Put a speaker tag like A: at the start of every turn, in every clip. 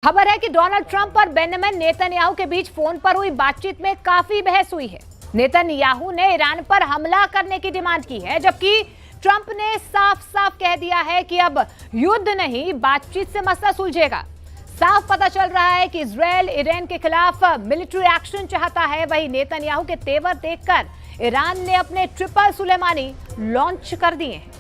A: खबर है कि डोनाल्ड ट्रंप और बेंजामिन नेतन्याहू के बीच फोन पर हुई बातचीत में काफी बहस हुई है। नेतन्याहू ने ईरान पर हमला करने की डिमांड की है, जबकि ट्रंप ने साफ साफ कह दिया है कि अब युद्ध नहीं, बातचीत से मसला सुलझेगा। साफ पता चल रहा है कि इजरायल ईरान के खिलाफ मिलिट्री एक्शन चाहता है। वहीं नेतन्याहू के तेवर देखकर ईरान ने अपने ट्रिपल सुलेमानी लॉन्च कर दिए हैं।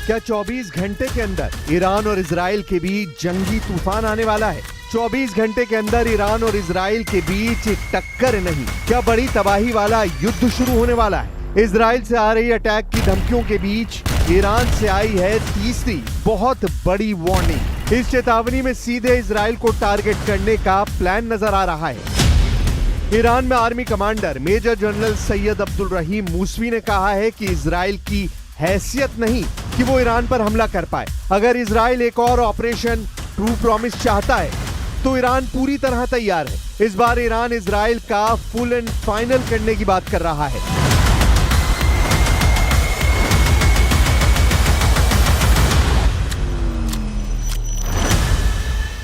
B: क्या 24 घंटे के अंदर ईरान और इजराइल के बीच जंगी तूफान आने वाला है? 24 घंटे के अंदर ईरान और इजराइल के बीच एक टक्कर नहीं, क्या बड़ी तबाही वाला युद्ध शुरू होने वाला है? इजराइल से आ रही अटैक की धमकियों के बीच ईरान से आई है तीसरी बहुत बड़ी वार्निंग। इस चेतावनी में सीधे इजराइल को टारगेट करने का प्लान नजर आ रहा है। ईरान में army commander major general Sayyid Abdul Rahim Mousavi ने कहा है कि इजराइल की हैसियत नहीं कि वो ईरान पर हमला कर पाए। अगर इजराइल एक और ऑपरेशन ट्रू प्रॉमिस चाहता है तो ईरान पूरी तरह तैयार है। इस बार ईरान इजराइल का फुल एंड फाइनल करने की बात कर रहा है।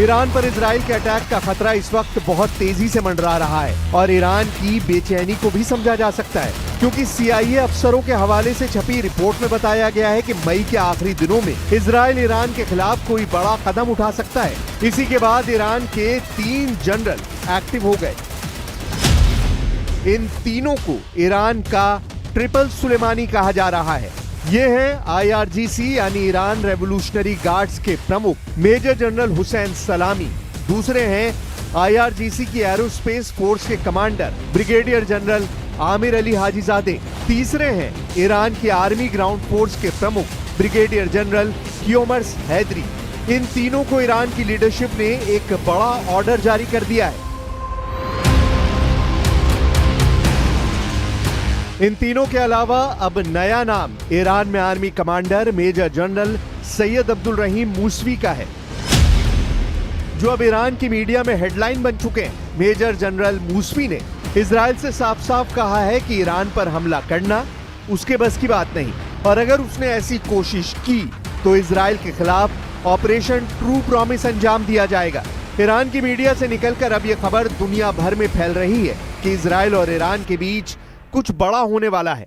B: ईरान पर इजराइल के अटैक का खतरा इस वक्त बहुत तेजी से मंडरा रहा है और ईरान की बेचैनी को भी समझा जा सकता है, क्योंकि CIA अफसरों के हवाले से छपी रिपोर्ट में बताया गया है कि मई के आखिरी दिनों में इजराइल ईरान के खिलाफ कोई बड़ा कदम उठा सकता है। इसी के बाद ईरान के 3 जनरल एक्टिव हो गए। इन तीनों को ईरान का ट्रिपल सुलेमानी कहा जा रहा है। ये हैं IRGC यानी ईरान रेवोल्यूशनरी गार्ड्स के प्रमुख मेजर जनरल हुसैन सलामी। दूसरे हैं IRGC की एरोस्पेस फोर्स के commander brigadier general Amir Ali Hajizadeh. तीसरे हैं ईरान की आर्मी ग्राउंड फोर्स के प्रमुख ब्रिगेडियर जनरल कियोमर्स हैदरी। इन तीनों को ईरान की लीडरशिप ने एक बड़ा ऑर्डर जारी कर दिया है। इन तीनों के अलावा अब नया नाम ईरान में army commander major general Sayyid Abdul Rahim Mousavi का है, जो अब ईरान की मीडिया में हेडलाइन बन चुके हैं। मेजर जनरल मूसवी ने इजराइल से साफ साफ कहा है कि ईरान पर हमला करना उसके बस की बात नहीं, और अगर उसने ऐसी कोशिश की तो इजराइल के खिलाफ ऑपरेशन ट्रू प्रॉमिस अंजाम दिया जाएगा। ईरान की मीडिया से निकलकर अब यह खबर दुनिया भर में फैल रही है कि इजराइल और ईरान के बीच कुछ बड़ा होने वाला है।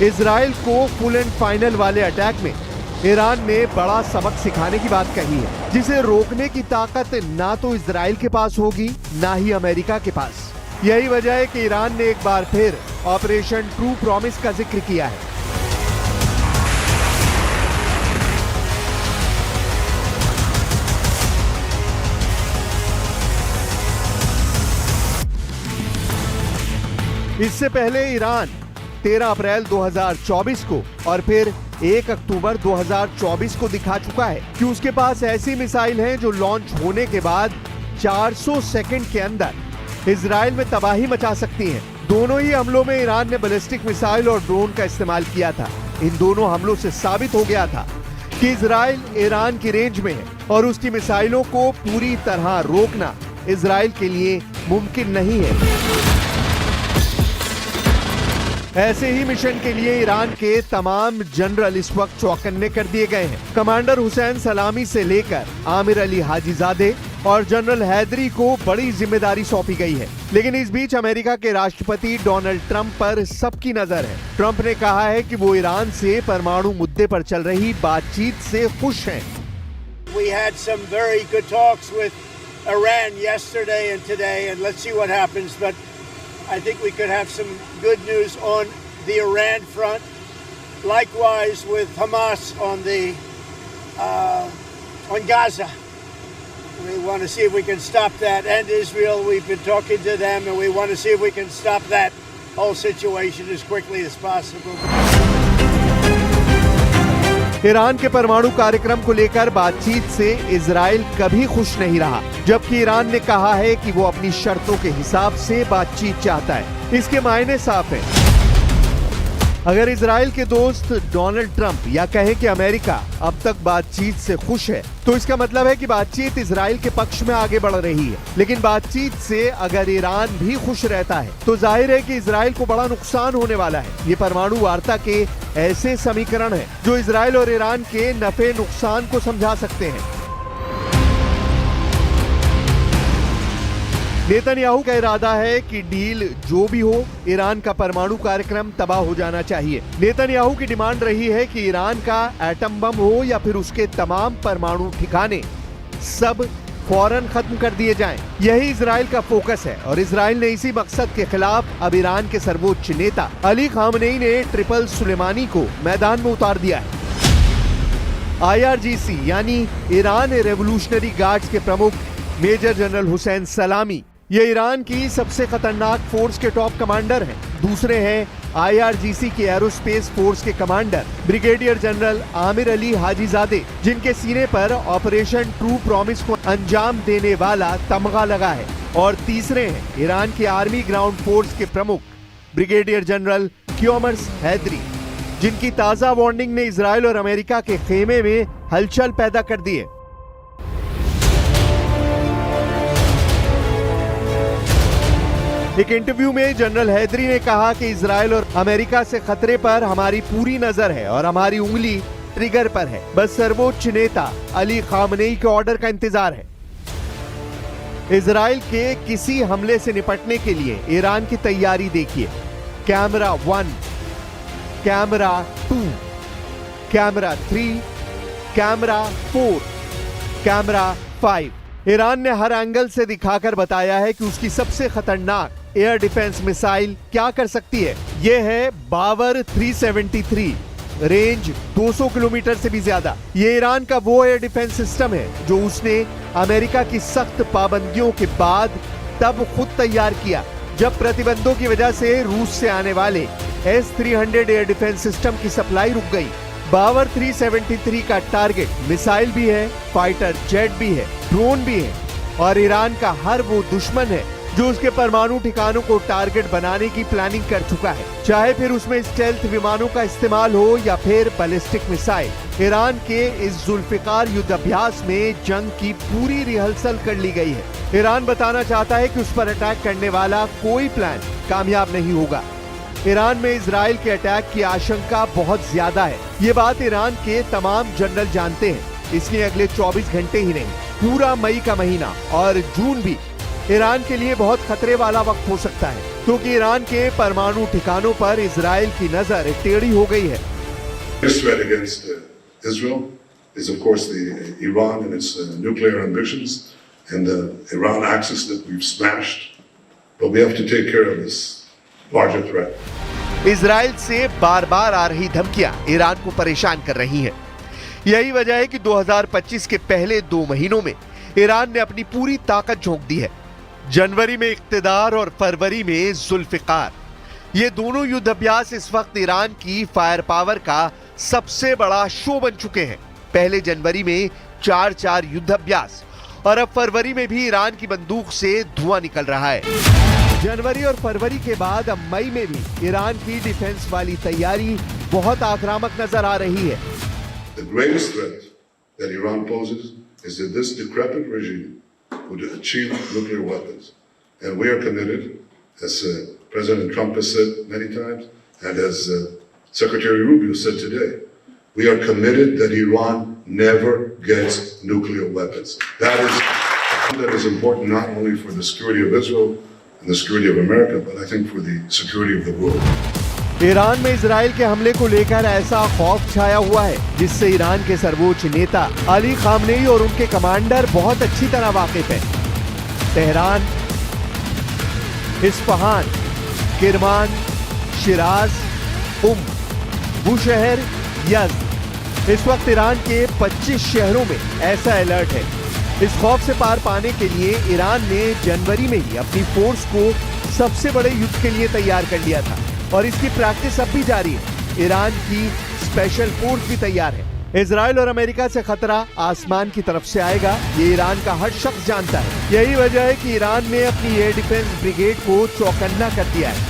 B: इजराइल को फुल एंड फाइनल वाले अटैक में ईरान ने बड़ा सबक सिखाने की बात कही है, जिसे रोकने की ताकत ना तो इजराइल के पास होगी ना ही अमेरिका के पास। यही वजह है कि ईरान ने एक बार फिर ऑपरेशन ट्रू प्रॉमिस का जिक्र किया है। इससे पहले ईरान 13 अप्रैल 2024 को और फिर 1 अक्टूबर 2024 को दिखा चुका है कि उसके पास ऐसी मिसाइल हैं जो लॉन्च होने के बाद 400 सेकंड के अंदर इजराइल में तबाही मचा सकती हैं। दोनों ही हमलों में ईरान ने बैलिस्टिक मिसाइल और ड्रोन का इस्तेमाल किया था। इन दोनों हमलों से साबित हो गया था कि इजराइल ईरान की रेंज में है और उसकी मिसाइलों को पूरी तरह रोकना इजराइल के लिए मुमकिन नहीं है। ऐसे ही मिशन के लिए ईरान के तमाम जनरल इस वक्त चौकन्ने कर दिए गए हैं। कमांडर हुसैन सलामी से लेकर आमिर अली हाजीजादे और जनरल हैदरी को बड़ी जिम्मेदारी सौंपी गई है। लेकिन इस बीच अमेरिका के राष्ट्रपति डोनाल्ड ट्रंप पर सबकी नजर है। ट्रंप ने कहा है कि वो ईरान से परमाणु मुद्दे पर चल रही बातचीत से खुश हैं।
C: We had some very good talks with Iran yesterday and today, and let's see what happens. But I think we could have some good news on the Iran front. Likewise with Hamas on Gaza. We want to see if we can stop that. And Israel, we've been talking to them, and we want to see if we can stop that whole situation as quickly as possible.
B: Iran के परमाणु कार्यक्रम को लेकर बातचीत से Israel कभी खुश नहीं रहा, जबकि ईरान ने कहा है कि वो अपनी शर्तों के हिसाब से बातचीत चाहता है। इसके मायने साफ हैं। अगर इजराइल के दोस्त डोनाल्ड ट्रंप या कहें कि अमेरिका अब तक बातचीत से खुश है, तो इसका मतलब है कि बातचीत इजराइल के पक्ष में आगे बढ़ रही है। लेकिन बातचीत से अगर ईरान भी खुश रहता है तो जाहिर है कि इजराइल को बड़ा नुकसान होने वाला है। ये परमाणु वार्ता के ऐसे समीकरण हैं जो इजराइल और ईरान के नफे नुकसान को समझा सकते हैं। नेतन्याहू का इरादा है कि डील जो भी हो, ईरान का परमाणु कार्यक्रम तबाह हो जाना चाहिए। नेतन्याहू की डिमांड रही है कि ईरान का एटम बम हो या फिर उसके तमाम परमाणु ठिकाने सब फौरन खत्म कर दिए जाएं। यही इजराइल का फोकस है और इजराइल ने इसी मकसद के खिलाफ अब ईरान के सर्वोच्च नेता अली खामनेई ने ट्रिपल सुलेमानी को मैदान में उतार दिया है। IRGC यानी ईरान रेवोल्यूशनरी गार्ड्स के प्रमुख मेजर जनरल हुसैन सलामी ये ईरान की सबसे खतरनाक फोर्स के टॉप कमांडर हैं। दूसरे हैं IRGC की एरोस्पेस फोर्स के commander brigadier general Amir Ali Hajizadeh, जिनके सीने पर ऑपरेशन ट्रू प्रॉमिस को अंजाम देने वाला तमगा लगा है। और तीसरे हैं ईरान की आर्मी ग्राउंड फोर्स के प्रमुख ब्रिगेडियर जनरल क्योमर्स हैदरी, जिनकी ताजा वार्निंग ने इजराइल और अमेरिका के खेमे में हलचल पैदा कर दी है। एक इंटरव्यू में जनरल हैदरी ने कहा कि इजराइल और अमेरिका से खतरे पर हमारी पूरी नजर है और हमारी उंगली ट्रिगर पर है। बस सर्वोच्च नेता अली खामनेई के ऑर्डर का इंतजार है। इजराइल के किसी हमले से निपटने के लिए ईरान की तैयारी देखिए। Camera 1, camera 2, camera 3, camera 4, camera 5। Iran ने हर एंगल से दिखाकर बताया है कि उसकी सबसे खतरनाक एयर डिफेंस मिसाइल क्या कर सकती है। यह है बावर 373, रेंज 200 किलोमीटर से भी ज्यादा। ये ईरान का वो एयर डिफेंस सिस्टम है जो उसने अमेरिका की सख्त पाबंदियों के बाद तब खुद तैयार किया, जब प्रतिबंधों की वजह से रूस से आने वाले S-300 एयर डिफेंस सिस्टम की सप्लाई रुक गई। बावर 373 का टारगेट मिसाइल भी है, फाइटर जेट भी है, ड्रोन भी है और ईरान का हर वो दुश्मन है जो उसके परमाणु ठिकानों को टारगेट बनाने की प्लानिंग कर चुका है, चाहे फिर उसमें स्टेल्थ विमानों का इस्तेमाल हो या फिर बैलिस्टिक मिसाइल। ईरान के इस जुल्फिकार युद्ध अभ्यास में जंग की पूरी रिहर्सल कर ली गई है। ईरान बताना चाहता है कि उस पर अटैक करने वाला कोई प्लान कामयाब नहीं होगा। ईरान में इजराइल के अटैक की आशंका बहुत ज्यादा है। ये बात ईरान के तमाम जनरल जानते हैं। इसलिए अगले 24 घंटे ही नहीं, पूरा मई का महीना और जून भी ईरान के लिए बहुत खतरे वाला वक्त हो सकता है, क्योंकि ईरान के परमाणु ठिकानों पर इजराइल की नजर टेढ़ी हो गई है।
D: This threat against Israel is of course the Iran and its nuclear ambitions and the Iran axis that we've smashed, but we have to take care of this larger threat.
B: Israel से बार बार आ रही धमकियां Iran को परेशान कर रही हैं। यही वजह है कि 2025 के पहले 2 महीनों में ईरान ने अपनी पूरी ताकत झोंक दी है। जनवरी में इक्तदार और फरवरी में जुल्फिकार, ये दोनों युद्ध अभ्यास इस वक्त ईरान की फायर पावर का सबसे बड़ा शो बन चुके हैं। पहले जनवरी में 4 युद्ध अभ्यास और अब फरवरी में भी ईरान की बंदूक से धुआं निकल रहा है। जनवरी और फरवरी के बाद अब मई में भी ईरान की डिफेंस वाली तैयारी बहुत आक्रामक नजर आ रही है।
D: The greatest threat that Iran poses is that this decrepit regime would achieve nuclear weapons. And we are committed, as President Trump has said many times, and as Secretary Rubio said today, we are committed that Iran never gets nuclear weapons. That is important not only for the security of Israel and the security of America, but I think for the security of the world.
B: Iran में Israel के हमले को लेकर ऐसा खौफ छाया हुआ है जिससे ईरान के सर्वोच्च नेता अली खामनेई और उनके कमांडर बहुत अच्छी तरह वाकिफ हैं। Tehran, Isfahan, Kirman, Siraj, Bushahr, Yazd, इस वक्त ईरान के 25 शहरों में ऐसा अलर्ट है। इस खौफ से पार पाने के लिए ईरान ने जनवरी में ही अपनी फोर्स को सबसे बड़े युद्ध के लिए तैयार कर लिया था और इसकी प्रैक्टिस अब भी जारी है। ईरान की स्पेशल फोर्स भी तैयार है। इजराइल और अमेरिका से खतरा आसमान की तरफ से आएगा, ये ईरान का हर शख्स जानता है। यही वजह है कि ईरान ने अपनी एयर डिफेंस ब्रिगेड को चौकन्ना कर दिया है।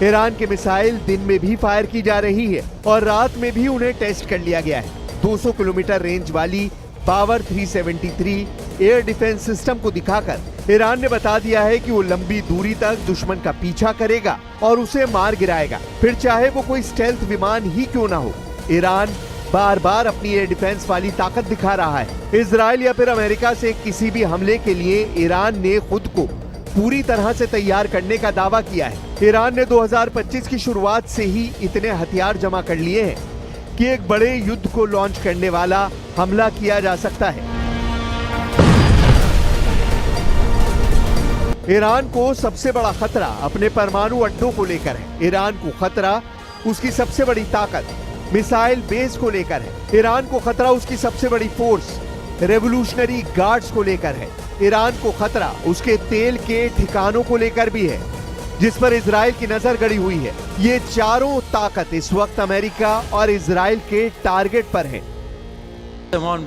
B: ईरान के मिसाइल दिन में भी फायर की जा रही है और रात में भी उन्हें टेस्ट कर लिया गया है। 200 किलोमीटर रेंज वाली पावर 373 एयर डिफेंस सिस्टम को दिखाकर ईरान ने बता दिया है कि वो लंबी दूरी तक दुश्मन का पीछा करेगा और उसे मार गिराएगा, फिर चाहे वो कोई स्टेल्थ विमान ही क्यों ना हो। ईरान बार बार अपनी एयर डिफेंस वाली ताकत दिखा रहा है। इजराइल या फिर अमेरिका से किसी भी हमले के लिए ईरान ने खुद को पूरी तरह से तैयार करने का दावा किया है। ईरान ने 2025 की शुरुआत से ही इतने हथियार जमा कर लिए हैं कि एक बड़े युद्ध को लॉन्च करने वाला हमला किया जा सकता है। ईरान को सबसे बड़ा खतरा अपने परमाणु अड्डों को लेकर है। ईरान को खतरा उसकी सबसे बड़ी ताकत मिसाइल बेस को लेकर है। ईरान को खतरा उसकी सबसे बड़ी फोर्स रेवोल्यूशनरी गार्ड्स को लेकर है। ईरान को खतरा उसके तेल के ठिकानों को लेकर भी है, जिस पर इजराइल की नजर गड़ी हुई है। ये चारों ताकत इस वक्त अमेरिका और इजराइल के टारगेट पर है।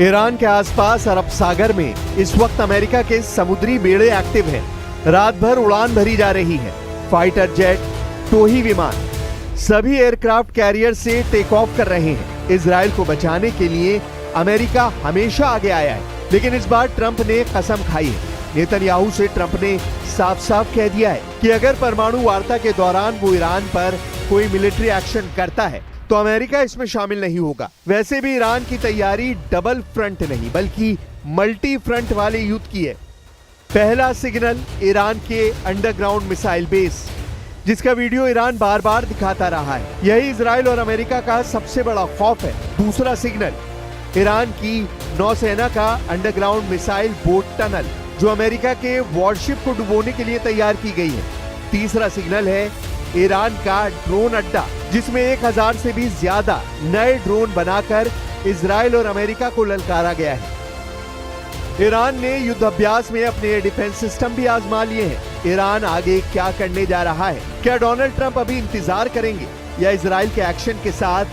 B: ईरान के आसपास अरब सागर में इस वक्त अमेरिका के समुद्री बेड़े एक्टिव हैं। रात भर उड़ान भरी जा रही है। फाइटर जेट, टोही विमान, सभी एयरक्राफ्ट कैरियर से टेक ऑफ कर रहे हैं। इजराइल को बचाने के लिए अमेरिका हमेशा आगे आया है, लेकिन इस बार ट्रंप ने कसम खाई है। नेतन्याहू से ट्रंप ने साफ साफ कह दिया है कि अगर परमाणु वार्ता के दौरान वो ईरान पर कोई मिलिट्री एक्शन करता है तो अमेरिका इसमें शामिल नहीं होगा। वैसे भी ईरान की तैयारी डबल फ्रंट नहीं बल्कि मल्टी फ्रंट वाले युद्ध की है। पहला सिग्नल ईरान के अंडरग्राउंड मिसाइल बेस, जिसका वीडियो ईरान बार बार दिखाता रहा है। यही इजराइल और अमेरिका का सबसे बड़ा खौफ है। दूसरा सिग्नल ईरान की नौसेना का अंडरग्राउंड मिसाइल बोट टनल, जो अमेरिका के वॉरशिप को डुबोने के लिए तैयार की गई है। तीसरा सिग्नल है ईरान का ड्रोन अड्डा, जिसमें 1000 से भी ज्यादा नए ड्रोन बनाकर इजराइल और अमेरिका को ललकारा गया है। ईरान ने युद्ध अभ्यास में अपने एयर डिफेंस सिस्टम भी आजमा लिए हैं। ईरान आगे क्या करने जा रहा है? क्या डोनाल्ड ट्रंप अभी इंतजार करेंगे या इजराइल के एक्शन के साथ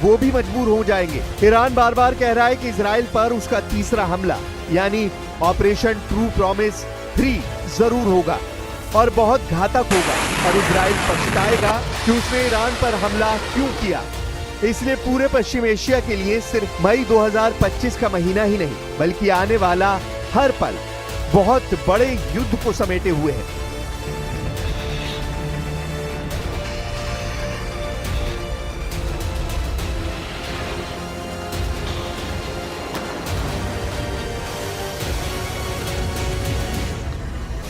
B: वो भी मजबूर हो जाएंगे? ईरान बार बार कह रहा है कि इजराइल पर उसका तीसरा हमला यानी ऑपरेशन ट्रू प्रॉमिस 3 जरूर होगा और बहुत घातक होगा और इजराइल पछताएगा कि उसने ईरान पर हमला क्यों किया। इसलिए पूरे पश्चिम एशिया के लिए सिर्फ मई 2025 का महीना ही नहीं बल्कि आने वाला हर पल बहुत बड़े युद्ध को समेटे हुए है।